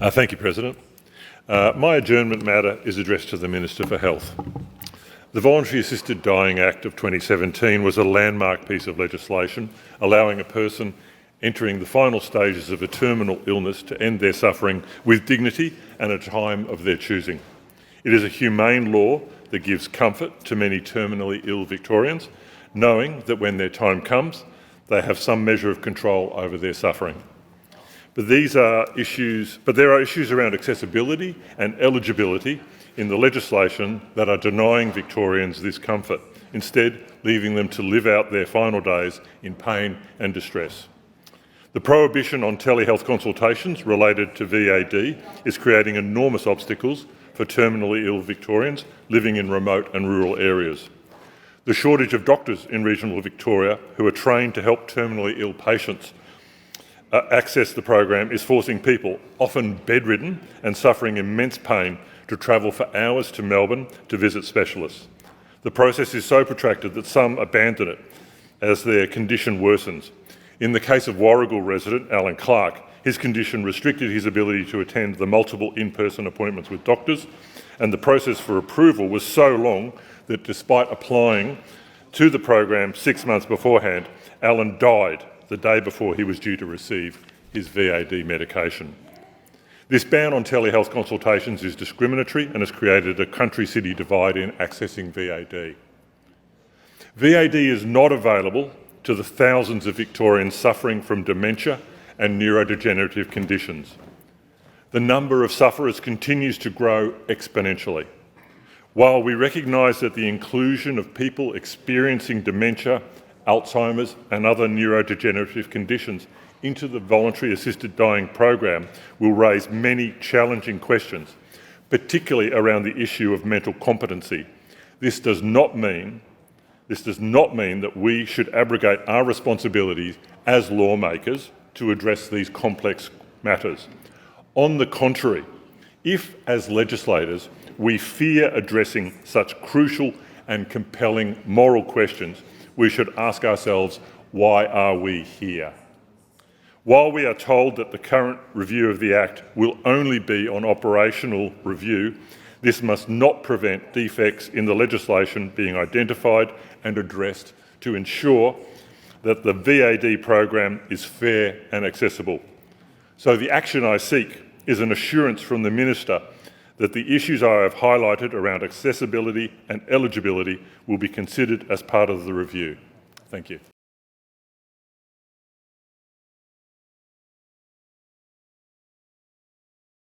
Thank you, President. My adjournment matter is addressed to the Minister for Health. The Voluntary Assisted Dying Act of 2017 was a landmark piece of legislation allowing a person entering the final stages of a terminal illness to end their suffering with dignity and at a time of their choosing. It is a humane law that gives comfort to many terminally ill Victorians, knowing that when their time comes, they have some measure of control over their suffering. But there are issues around accessibility and eligibility in the legislation that are denying Victorians this comfort, instead leaving them to live out their final days in pain and distress. The prohibition on telehealth consultations related to VAD is creating enormous obstacles for terminally ill Victorians living in remote and rural areas. The shortage of doctors in regional Victoria who are trained to help terminally ill patients access the program is forcing people, often bedridden and suffering immense pain, to travel for hours to Melbourne to visit specialists. The process is so protracted that some abandon it as their condition worsens. In the case of Warragul resident Alan Clark, his condition restricted his ability to attend the multiple in-person appointments with doctors, and the process for approval was so long that despite applying to the program 6 months beforehand, Alan died the day before he was due to receive his VAD medication. This ban on telehealth consultations is discriminatory and has created a country-city divide in accessing VAD. VAD is not available to the thousands of Victorians suffering from dementia and neurodegenerative conditions. The number of sufferers continues to grow exponentially. While we recognise that the inclusion of people experiencing dementia, Alzheimer's and other neurodegenerative conditions into the Voluntary Assisted Dying program will raise many challenging questions, particularly around the issue of mental competency. This does not mean that we should abrogate our responsibilities as lawmakers to address these complex matters. On the contrary, if as legislators we fear addressing such crucial and compelling moral questions, we should ask ourselves, why are we here? While we are told that the current review of the Act will only be on operational review, this must not prevent defects in the legislation being identified and addressed to ensure that the VAD program is fair and accessible. So the action I seek is an assurance from the Minister that the issues I have highlighted around accessibility and eligibility will be considered as part of the review. Thank you.